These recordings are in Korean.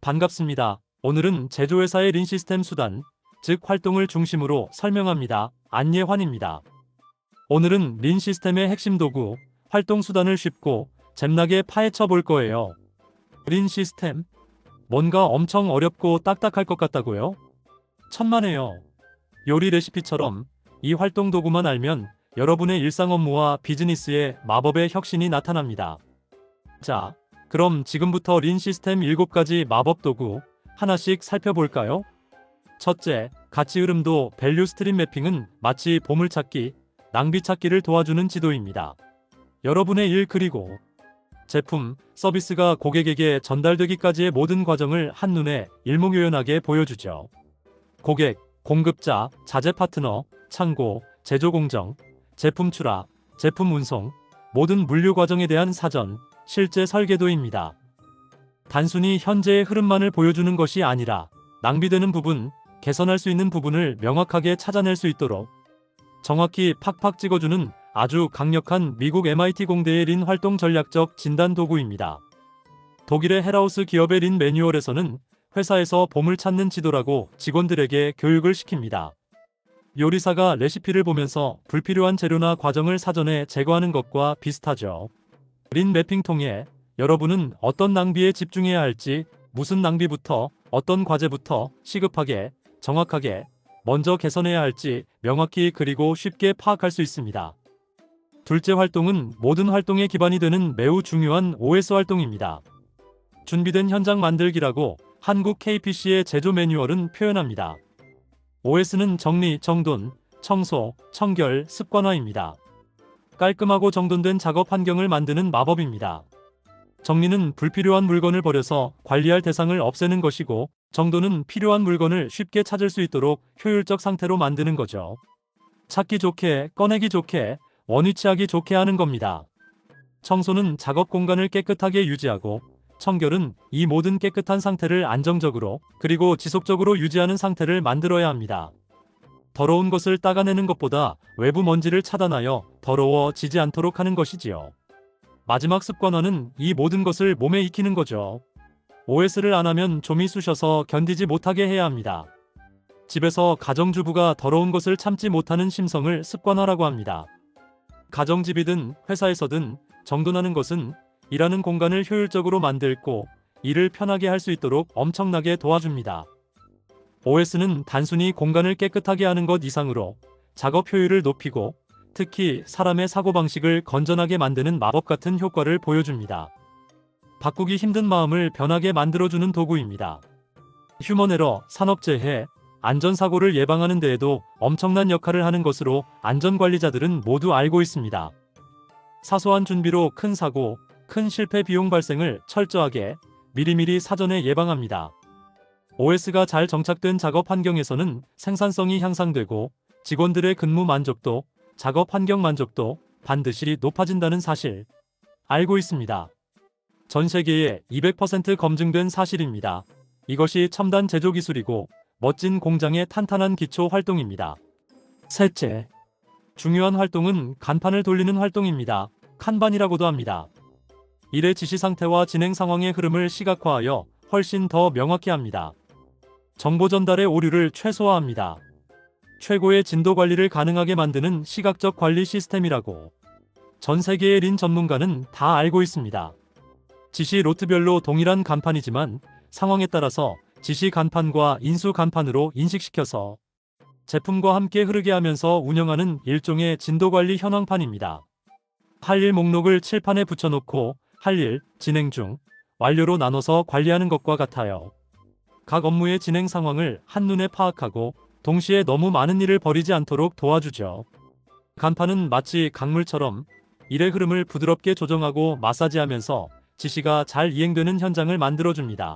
반갑습니다. 오늘은 제조회사의 린 시스템 수단, 즉 활동을 중심으로 설명합니다. 안예환입니다. 오늘은 린 시스템의 핵심 도구, 활동 수단을 쉽고 잼나게 파헤쳐 볼 거예요. 린 시스템? 뭔가 엄청 어렵고 딱딱할 것 같다고요? 천만에요. 요리 레시피처럼 이 활동 도구만 알면 여러분의 일상 업무와 비즈니스에 마법의 혁신이 나타납니다. 자, 그럼 지금부터 린 시스템 7가지 마법 도구 하나씩 살펴볼까요? 첫째, 가치 흐름도 밸류 스트림 매핑은 마치 보물찾기, 낭비찾기를 도와주는 지도입니다. 여러분의 일 그리고 제품, 서비스가 고객에게 전달되기까지의 모든 과정을 한눈에 일목요연하게 보여주죠. 고객, 공급자, 자재 파트너, 창고, 제조 공정, 제품 출하, 제품 운송, 모든 물류 과정에 대한 사전, 실제 설계도입니다. 단순히 현재의 흐름만을 보여주는 것이 아니라 낭비되는 부분, 개선할 수 있는 부분을 명확하게 찾아낼 수 있도록 정확히 팍팍 찍어주는 아주 강력한 미국 MIT 공대의 린 활동 전략적 진단 도구입니다. 독일의 헬하우스 기업의 린 매뉴얼에서는 회사에서 보물 찾는 지도라고 직원들에게 교육을 시킵니다. 요리사가 레시피를 보면서 불필요한 재료나 과정을 사전에 제거하는 것과 비슷하죠. 린 매핑 통해 여러분은 어떤 낭비에 집중해야 할지, 무슨 낭비부터, 어떤 과제부터 시급하게, 정확하게, 먼저 개선해야 할지 명확히 그리고 쉽게 파악할 수 있습니다. 둘째 활동은 모든 활동의 기반이 되는 매우 중요한 OS 활동입니다. 준비된 현장 만들기라고 한국 KPC의 제조 매뉴얼은 표현합니다. OS는 정리, 정돈, 청소, 청결, 습관화입니다. 깔끔하고 정돈된 작업 환경을 만드는 마법입니다. 정리는 불필요한 물건을 버려서 관리할 대상을 없애는 것이고, 정돈은 필요한 물건을 쉽게 찾을 수 있도록 효율적 상태로 만드는 거죠. 찾기 좋게, 꺼내기 좋게, 원위치하기 좋게 하는 겁니다. 청소는 작업 공간을 깨끗하게 유지하고, 청결은 이 모든 깨끗한 상태를 안정적으로 그리고 지속적으로 유지하는 상태를 만들어야 합니다. 더러운 것을 닦아내는 것보다 외부 먼지를 차단하여 더러워지지 않도록 하는 것이지요. 마지막 습관화는 이 모든 것을 몸에 익히는 거죠. OS를 안 하면 좀이 쑤셔서 견디지 못하게 해야 합니다. 집에서 가정주부가 더러운 것을 참지 못하는 심성을 습관화라고 합니다. 가정집이든 회사에서든 정돈하는 것은 일하는 공간을 효율적으로 만들고 일을 편하게 할 수 있도록 엄청나게 도와줍니다. OS는 단순히 공간을 깨끗하게 하는 것 이상으로 작업 효율을 높이고 특히 사람의 사고방식을 건전하게 만드는 마법 같은 효과를 보여줍니다. 바꾸기 힘든 마음을 변하게 만들어주는 도구입니다. 휴먼 에러, 산업재해, 안전사고를 예방하는 데에도 엄청난 역할을 하는 것으로 안전관리자들은 모두 알고 있습니다. 사소한 준비로 큰 사고, 큰 실패 비용 발생을 철저하게 미리미리 사전에 예방합니다. OS가 잘 정착된 작업 환경에서는 생산성이 향상되고 직원들의 근무 만족도, 작업 환경 만족도 반드시 높아진다는 사실 알고 있습니다. 전 세계에 200% 검증된 사실입니다. 이것이 첨단 제조 기술이고 멋진 공장의 탄탄한 기초 활동입니다. 셋째, 중요한 활동은 간판을 돌리는 활동입니다. 칸반이라고도 합니다. 일의 지시 상태와 진행 상황의 흐름을 시각화하여 훨씬 더 명확히 합니다. 정보 전달의 오류를 최소화합니다. 최고의 진도 관리를 가능하게 만드는 시각적 관리 시스템이라고 전 세계의 린 전문가는 다 알고 있습니다. 지시 로트별로 동일한 간판이지만 상황에 따라서 지시 간판과 인수 간판으로 인식시켜서 제품과 함께 흐르게 하면서 운영하는 일종의 진도 관리 현황판입니다. 할 일 목록을 칠판에 붙여놓고 할 일, 진행 중, 완료로 나눠서 관리하는 것과 같아요. 각 업무의 진행 상황을 한눈에 파악하고 동시에 너무 많은 일을 벌이지 않도록 도와주죠. 간판은 마치 강물처럼 일의 흐름을 부드럽게 조정하고 마사지하면서 지시가 잘 이행되는 현장을 만들어줍니다.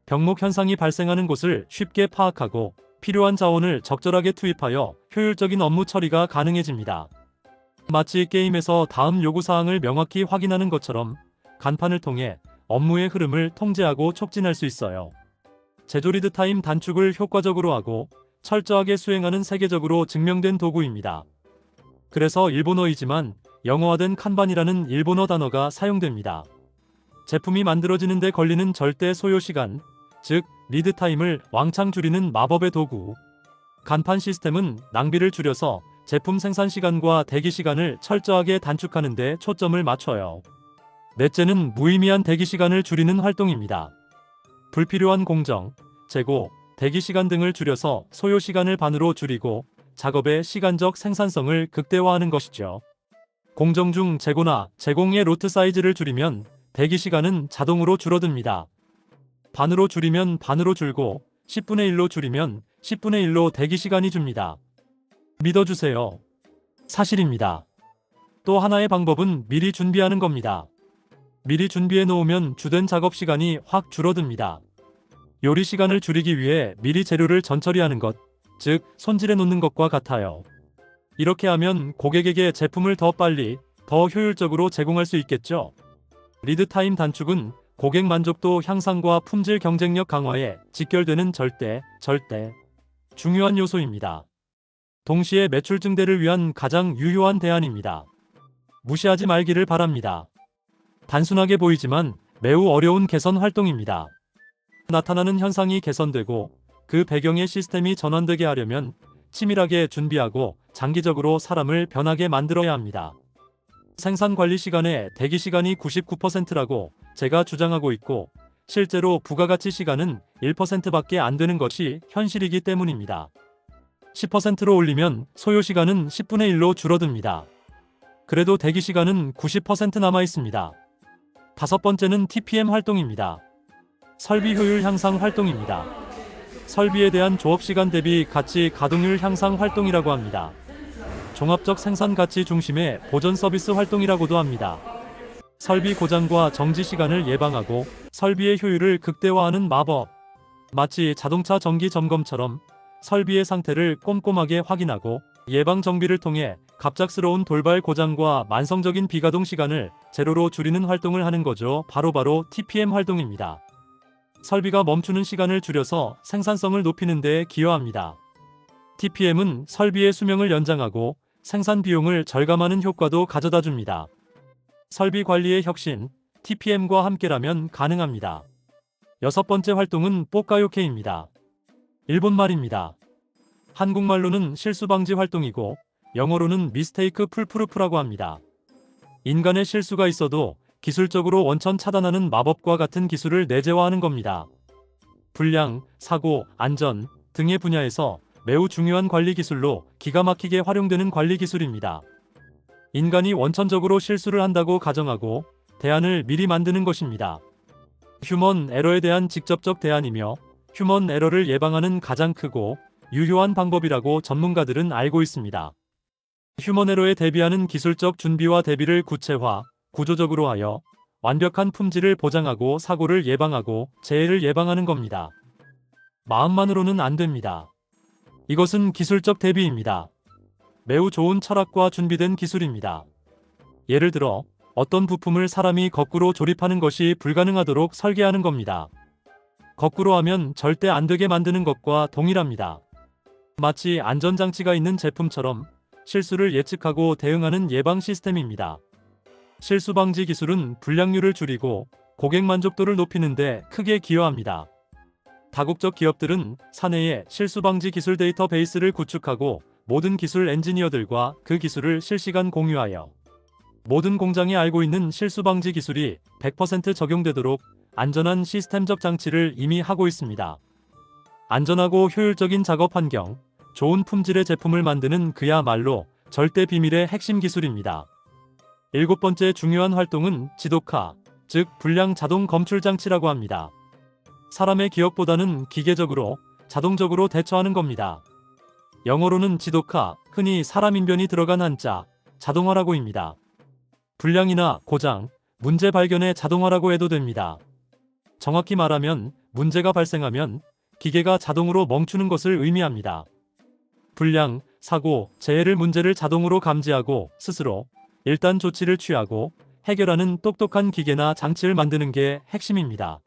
병목 현상이 발생하는 곳을 쉽게 파악하고 필요한 자원을 적절하게 투입하여 효율적인 업무 처리가 가능해집니다. 마치 게임에서 다음 요구사항을 명확히 확인하는 것처럼 간판을 통해 업무의 흐름을 통제하고 촉진할 수 있어요. 제조 리드 타임 단축을 효과적으로 하고 철저하게 수행하는 세계적으로 증명된 도구입니다. 그래서 일본어이지만 영어화된 칸반이라는 일본어 단어가 사용됩니다. 제품이 만들어지는 데 걸리는 절대 소요 시간, 즉 리드 타임을 왕창 줄이는 마법의 도구. 간판 시스템은 낭비를 줄여서 제품 생산 시간과 대기 시간을 철저하게 단축하는 데 초점을 맞춰요. 넷째는 무의미한 대기 시간을 줄이는 활동입니다. 불필요한 공정, 재고, 대기 시간 등을 줄여서 소요 시간을 반으로 줄이고 작업의 시간적 생산성을 극대화하는 것이죠. 공정 중 재고나 제공의 로트 사이즈를 줄이면 대기 시간은 자동으로 줄어듭니다. 반으로 줄이면 반으로 줄고 10분의 1로 줄이면 10분의 1로 대기 시간이 줍니다. 믿어주세요. 사실입니다. 또 하나의 방법은 미리 준비하는 겁니다. 미리 준비해 놓으면 주된 작업 시간이 확 줄어듭니다. 요리 시간을 줄이기 위해 미리 재료를 전처리하는 것, 즉 손질해 놓는 것과 같아요. 이렇게 하면 고객에게 제품을 더 빨리, 더 효율적으로 제공할 수 있겠죠. 리드 타임 단축은 고객 만족도 향상과 품질 경쟁력 강화에 직결되는 절대 중요한 요소입니다. 동시에 매출 증대를 위한 가장 유효한 대안입니다. 무시하지 말기를 바랍니다. 단순하게 보이지만 매우 어려운 개선 활동입니다. 나타나는 현상이 개선되고 그 배경의 시스템이 전환되게 하려면 치밀하게 준비하고 장기적으로 사람을 변하게 만들어야 합니다. 생산 관리 시간의 대기 시간이 99%라고 제가 주장하고 있고 실제로 부가가치 시간은 1%밖에 안 되는 것이 현실이기 때문입니다. 10%로 올리면 소요 시간은 10분의 1로 줄어듭니다. 그래도 대기 시간은 90% 남아 있습니다. 다섯 번째는 TPM 활동입니다. 설비 효율 향상 활동입니다. 설비에 대한 조업 시간 대비 가치 가동률 향상 활동이라고 합니다. 종합적 생산 가치 중심의 보전 서비스 활동이라고도 합니다. 설비 고장과 정지 시간을 예방하고 설비의 효율을 극대화하는 마법. 마치 자동차 정기 점검처럼 설비의 상태를 꼼꼼하게 확인하고 예방 정비를 통해 갑작스러운 돌발 고장과 만성적인 비가동 시간을 제로로 줄이는 활동을 하는 거죠. 바로 TPM 활동입니다. 설비가 멈추는 시간을 줄여서 생산성을 높이는 데 기여합니다. TPM은 설비의 수명을 연장하고 생산 비용을 절감하는 효과도 가져다 줍니다. 설비 관리의 혁신, TPM과 함께라면 가능합니다. 여섯 번째 활동은 뽀까요케입니다. 일본말입니다. 한국말로는 실수 방지 활동이고 영어로는 미스테이크 풀프루프라고 합니다. 인간의 실수가 있어도 기술적으로 원천 차단하는 마법과 같은 기술을 내재화하는 겁니다. 불량, 사고, 안전 등의 분야에서 매우 중요한 관리 기술로 기가 막히게 활용되는 관리 기술입니다. 인간이 원천적으로 실수를 한다고 가정하고 대안을 미리 만드는 것입니다. 휴먼 에러에 대한 직접적 대안이며 휴먼 에러를 예방하는 가장 크고 유효한 방법이라고 전문가들은 알고 있습니다. 휴먼 에러에 대비하는 기술적 준비와 대비를 구체화, 구조적으로 하여 완벽한 품질을 보장하고 사고를 예방하고 재해를 예방하는 겁니다. 마음만으로는 안 됩니다. 이것은 기술적 대비입니다. 매우 좋은 철학과 준비된 기술입니다. 예를 들어 어떤 부품을 사람이 거꾸로 조립하는 것이 불가능하도록 설계하는 겁니다. 거꾸로 하면 절대 안 되게 만드는 것과 동일합니다. 마치 안전장치가 있는 제품처럼 실수를 예측하고 대응하는 예방 시스템입니다. 실수 방지 기술은 불량률을 줄이고 고객 만족도를 높이는 데 크게 기여합니다. 다국적 기업들은 사내에 실수 방지 기술 데이터베이스를 구축하고 모든 기술 엔지니어들과 그 기술을 실시간 공유하여 모든 공장이 알고 있는 실수 방지 기술이 100% 적용되도록 안전한 시스템적 장치를 이미 하고 있습니다. 안전하고 효율적인 작업 환경, 좋은 품질의 제품을 만드는 그야말로 절대 비밀의 핵심 기술입니다. 일곱 번째 중요한 활동은 지독화, 즉 불량 자동 검출 장치라고 합니다. 사람의 기억보다는 기계적으로, 자동적으로 대처하는 겁니다. 영어로는 지독화, 흔히 사람 인변이 들어간 한자, 자동화라고입니다. 불량이나 고장, 문제 발견의 자동화라고 해도 됩니다. 정확히 말하면 문제가 발생하면 기계가 자동으로 멈추는 것을 의미합니다. 불량, 사고, 재해를 문제를 자동으로 감지하고 스스로 일단 조치를 취하고 해결하는 똑똑한 기계나 장치를 만드는 게 핵심입니다.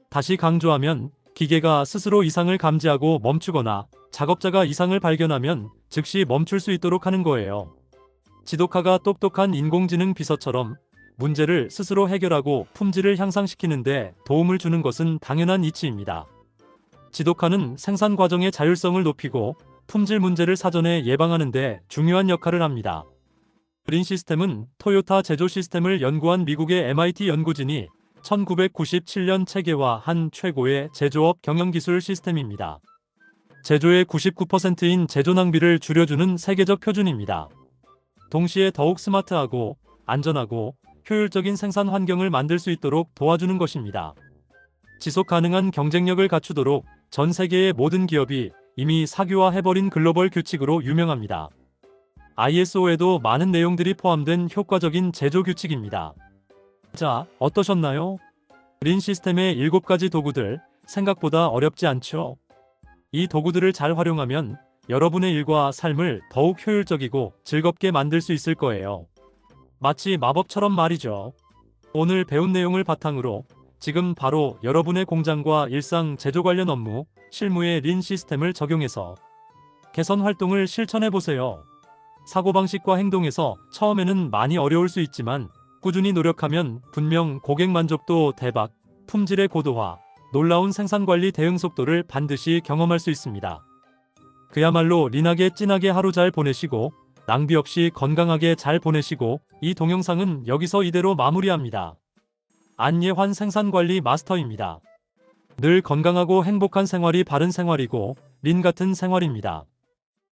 다시 강조하면 기계가 스스로 이상을 감지하고 멈추거나 작업자가 이상을 발견하면 즉시 멈출 수 있도록 하는 거예요. 지독화가 똑똑한 인공지능 비서처럼 문제를 스스로 해결하고 품질을 향상시키는데 도움을 주는 것은 당연한 이치입니다. 지독하는 생산 과정의 자율성을 높이고 품질 문제를 사전에 예방하는 데 중요한 역할을 합니다. 린 시스템은 토요타 제조 시스템을 연구한 미국의 MIT 연구진이 1997년 체계화한 최고의 제조업 경영기술 시스템입니다. 제조의 99%인 제조 낭비를 줄여주는 세계적 표준입니다. 동시에 더욱 스마트하고 안전하고 효율적인 생산 환경을 만들 수 있도록 도와주는 것입니다. 지속 가능한 경쟁력을 갖추도록 전 세계의 모든 기업이 이미 사교화해버린 글로벌 규칙으로 유명합니다. ISO에도 많은 내용들이 포함된 효과적인 제조 규칙입니다. 자, 어떠셨나요? 린 시스템의 7가지 도구들, 생각보다 어렵지 않죠? 이 도구들을 잘 활용하면 여러분의 일과 삶을 더욱 효율적이고 즐겁게 만들 수 있을 거예요. 마치 마법처럼 말이죠. 오늘 배운 내용을 바탕으로 지금 바로 여러분의 공장과 일상 제조 관련 업무, 실무에 린 시스템을 적용해서 개선 활동을 실천해 보세요. 사고방식과 행동에서 처음에는 많이 어려울 수 있지만 꾸준히 노력하면 분명 고객 만족도 대박, 품질의 고도화, 놀라운 생산관리 대응 속도를 반드시 경험할 수 있습니다. 그야말로 린하게 찐하게 하루 잘 보내시고 낭비 없이 건강하게 잘 보내시고 이 동영상은 여기서 이대로 마무리합니다. 안예환 생산관리 마스터입니다. 늘 건강하고 행복한 생활이 바른 생활이고 린 같은 생활입니다.